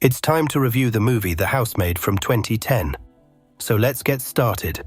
It's time to review the movie The Housemaid from 2010. So let's get started.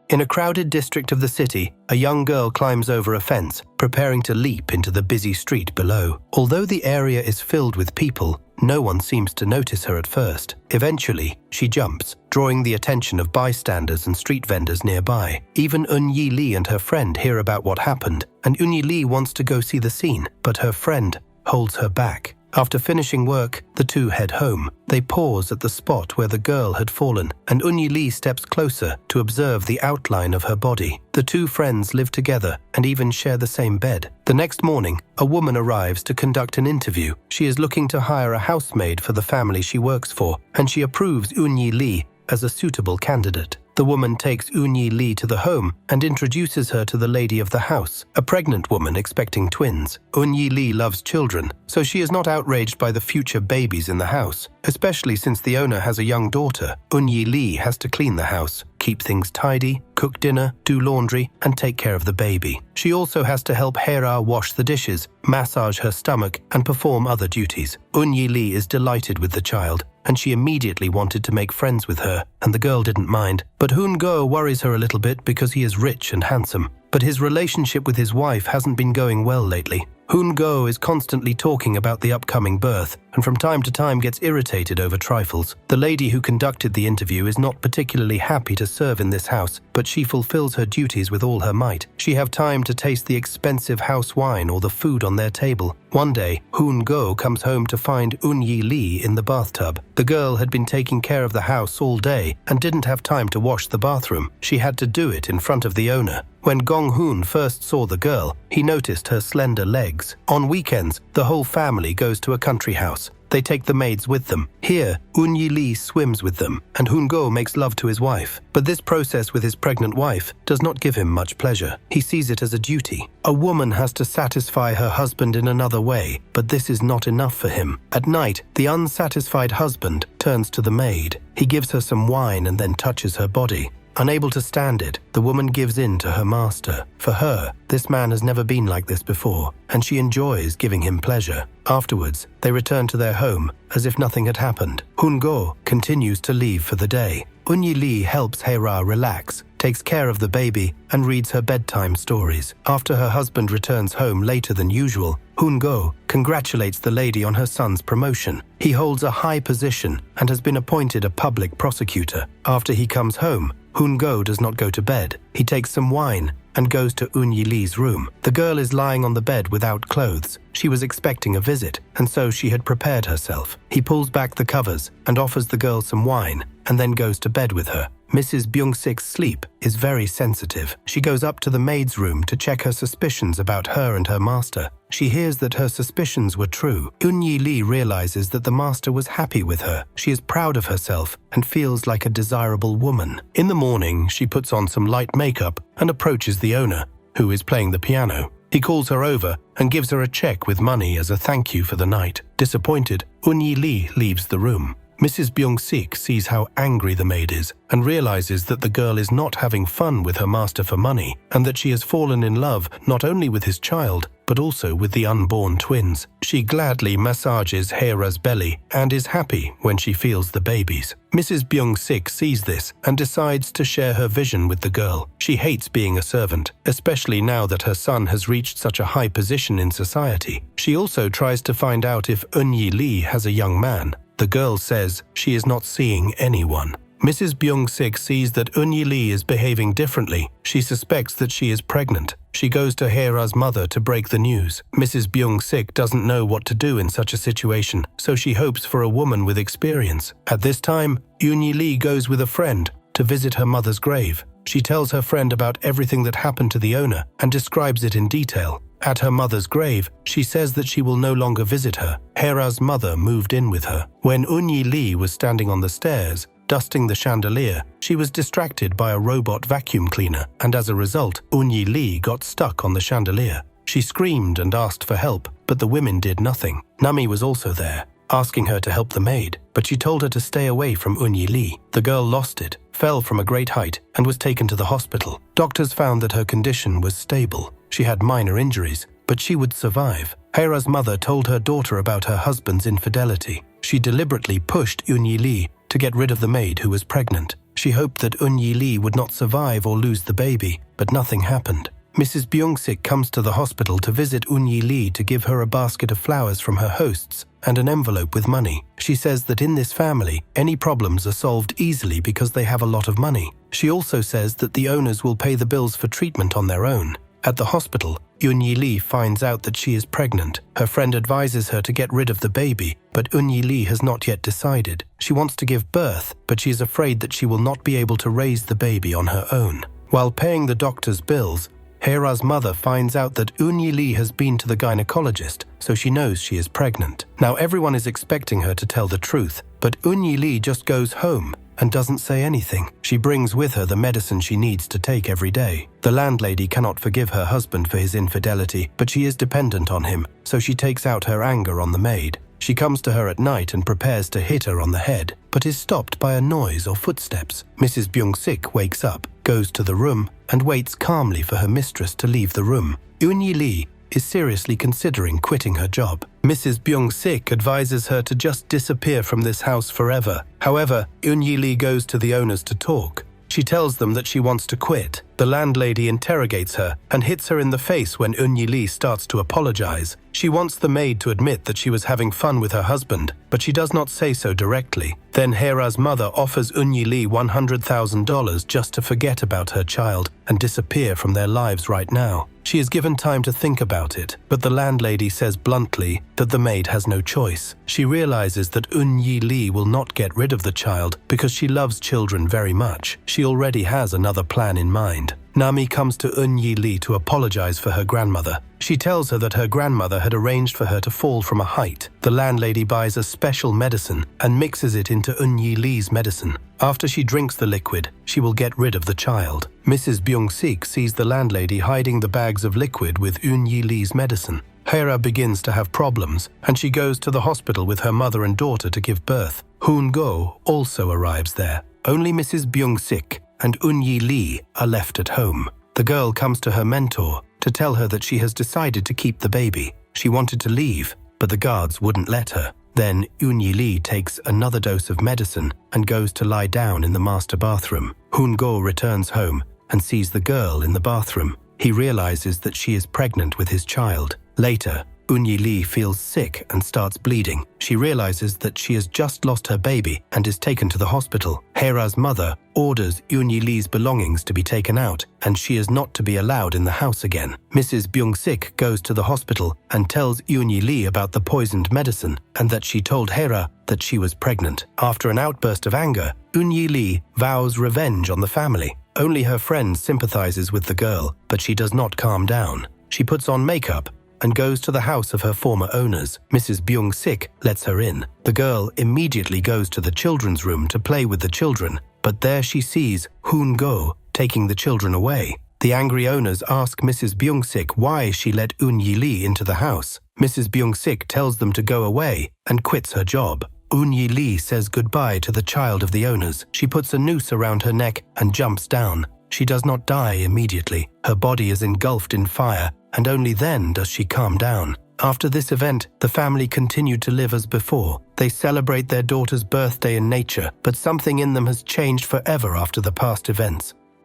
In a crowded district of the city, a young girl climbs over a fence, preparing to leap into the busy street below. Although the area is filled with people, no one seems to notice her at first. Eventually, she jumps, drawing the attention of bystanders and street vendors nearby. Even Eun-yi Lee and her friend hear about what happened, and Eun-yi Lee wants to go see the scene, but her friend holds her back. After finishing work, the two head home. They pause at the spot where the girl had fallen, and Eun-yi Lee steps closer to observe the outline of her body. The two friends live together and even share the same bed. The next morning, a woman arrives to conduct an interview. She is looking to hire a housemaid for the family she works for, and she approves Eun-yi Lee as a suitable candidate. The woman takes Eun-yi Lee to the home and introduces her to the lady of the house, a pregnant woman expecting twins. Eun-yi Lee loves children, so she is not outraged by the future babies in the house, especially since the owner has a young daughter. Eun-yi Lee has to clean the house, keep things tidy, cook dinner, do laundry, and take care of the baby. She also has to help Hera wash the dishes, massage her stomach, and perform other duties. Eun-yi Lee is delighted with the child, and she immediately wanted to make friends with her, and the girl didn't mind. But Hoon-go worries her a little bit because he is rich and handsome. But his relationship with his wife hasn't been going well lately. Hoon-go is constantly talking about the upcoming birth, and from time to time gets irritated over trifles. The lady who conducted the interview is not particularly happy to serve in this house, but she fulfills her duties with all her might. She have time to taste the expensive house wine or the food on their table. One day, Hoon-go comes home to find Eun-yi Lee in the bathtub. The girl had been taking care of the house all day and didn't have time to wash the bathroom. She had to do it in front of the owner. When Gong-hoon first saw the girl, he noticed her slender legs. On weekends, the whole family goes to a country house. They take the maids with them. Here, Eun-yi Lee swims with them, and Hoon-go makes love to his wife. But this process with his pregnant wife does not give him much pleasure. He sees it as a duty. A woman has to satisfy her husband in another way, but this is not enough for him. At night, the unsatisfied husband turns to the maid. He gives her some wine and then touches her body. Unable to stand it, the woman gives in to her master. For her, this man has never been like this before, and she enjoys giving him pleasure. Afterwards, they return to their home as if nothing had happened. Hoon-go continues to leave for the day. Eun-yi Lee helps Hera relax, takes care of the baby, and reads her bedtime stories. After her husband returns home later than usual, Hoon-go congratulates the lady on her son's promotion. He holds a high position and has been appointed a public prosecutor. After he comes home, Hoon-go does not go to bed. He takes some wine and goes to Eun-yi Lee's room. The girl is lying on the bed without clothes. She was expecting a visit, and so she had prepared herself. He pulls back the covers and offers the girl some wine, and then goes to bed with her. Mrs. Byung-sik's sleep is very sensitive. She goes up to the maid's room to check her suspicions about her and her master. She hears that her suspicions were true. Eun-yi Lee realizes that the master was happy with her. She is proud of herself and feels like a desirable woman. In the morning, she puts on some light makeup and approaches the owner, who is playing the piano. He calls her over and gives her a check with money as a thank you for the night. Disappointed, Eun-yi Lee leaves the room. Mrs. Byung-sik sees how angry the maid is and realizes that the girl is not having fun with her master for money, and that she has fallen in love not only with his child, but also with the unborn twins. She gladly massages Hera's belly and is happy when she feels the babies. Mrs. Byung-sik sees this and decides to share her vision with the girl. She hates being a servant, especially now that her son has reached such a high position in society. She also tries to find out if Eun-yi Lee has a young man. The girl says she is not seeing anyone. Mrs. Byung-sik sees that Eun-yi Lee is behaving differently. She suspects that she is pregnant. She goes to Hera's mother to break the news. Mrs. Byung-sik doesn't know what to do in such a situation, so she hopes for a woman with experience. At this time, Eun-yi Lee goes with a friend to visit her mother's grave. She tells her friend about everything that happened to the owner and describes it in detail. At her mother's grave, she says that she will no longer visit her. Hera's mother moved in with her. When Eun-yi Lee was standing on the stairs, dusting the chandelier, she was distracted by a robot vacuum cleaner, and as a result, Eun-yi Lee got stuck on the chandelier. She screamed and asked for help, but the women did nothing. Nami was also there, asking her to help the maid, but she told her to stay away from Eun-yi Lee. The girl lost it, fell from a great height, and was taken to the hospital. Doctors found that her condition was stable. She had minor injuries, but she would survive. Hera's mother told her daughter about her husband's infidelity. She deliberately pushed Eun Lee to get rid of the maid who was pregnant. She hoped that Eun Lee would not survive or lose the baby, but nothing happened. Mrs. Byung-sik comes to the hospital to visit Eun Lee to give her a basket of flowers from her hosts and an envelope with money. She says that in this family, any problems are solved easily because they have a lot of money. She also says that the owners will pay the bills for treatment on their own. At the hospital, Eun Lee finds out that she is pregnant. Her friend advises her to get rid of the baby, but Eun Lee has not yet decided. She wants to give birth, but she is afraid that she will not be able to raise the baby on her own. While paying the doctor's bills, Hera's mother finds out that Eun Lee has been to the gynecologist, so she knows she is pregnant. Now everyone is expecting her to tell the truth, but Eun Lee just goes home and doesn't say anything. She brings with her the medicine she needs to take every day. The landlady cannot forgive her husband for his infidelity, but she is dependent on him, so she takes out her anger on the maid. She comes to her at night and prepares to hit her on the head, but is stopped by a noise or footsteps. Mrs. Byung-sik wakes up, goes to the room, and waits calmly for her mistress to leave the room. Eun Lee is seriously considering quitting her job. Mrs. Byung-sik advises her to just disappear from this house forever. However, Eun Lee goes to the owners to talk. She tells them that she wants to quit. The landlady interrogates her and hits her in the face when Eun Lee starts to apologize. She wants the maid to admit that she was having fun with her husband, but she does not say so directly. Then Hera's mother offers Eun Lee $100,000 just to forget about her child and disappear from their lives right now. She is given time to think about it, but the landlady says bluntly that the maid has no choice. She realizes that Eun Lee will not get rid of the child because she loves children very much. She already has another plan in mind. Nami comes to Eun Lee to apologize for her grandmother. She tells her that her grandmother had arranged for her to fall from a height. The landlady buys a special medicine and mixes it into Eun Lee's medicine. After she drinks the liquid, she will get rid of the child. Mrs. Byung-sik sees the landlady hiding the bags of liquid with Eun Lee's medicine. Hera begins to have problems, and she goes to the hospital with her mother and daughter to give birth. Hoon-go also arrives there. Only Mrs. Byung-sik and Eun Lee are left at home. The girl comes to her mentor to tell her that she has decided to keep the baby. She wanted to leave, but the guards wouldn't let her. Then Eun Lee takes another dose of medicine and goes to lie down in the master bathroom. Hoon-go returns home and sees the girl in the bathroom. He realizes that she is pregnant with his child. Later, Eun Lee feels sick and starts bleeding. She realizes that she has just lost her baby and is taken to the hospital. Hera's mother orders Eun Lee's belongings to be taken out, and she is not to be allowed in the house again. Mrs. Byung-sik goes to the hospital and tells Eun Lee about the poisoned medicine and that she told Hera that she was pregnant. After an outburst of anger, Eun Lee vows revenge on the family. Only her friend sympathizes with the girl, but she does not calm down. She puts on makeup and goes to the house of her former owners. Mrs. Byung-sik lets her in. The girl immediately goes to the children's room to play with the children, but there she sees Hoon-go taking the children away. The angry owners ask Mrs. Byung-sik why she let Eun Lee into the house. Mrs. Byung-sik tells them to go away and quits her job. Eun Lee says goodbye to the child of the owners. She puts a noose around her neck and jumps down. She does not die immediately. Her body is engulfed in fire, and only then does she calm down. After this event, the family continued to live as before. They celebrate their daughter's birthday in nature, but something in them has changed forever after the past events.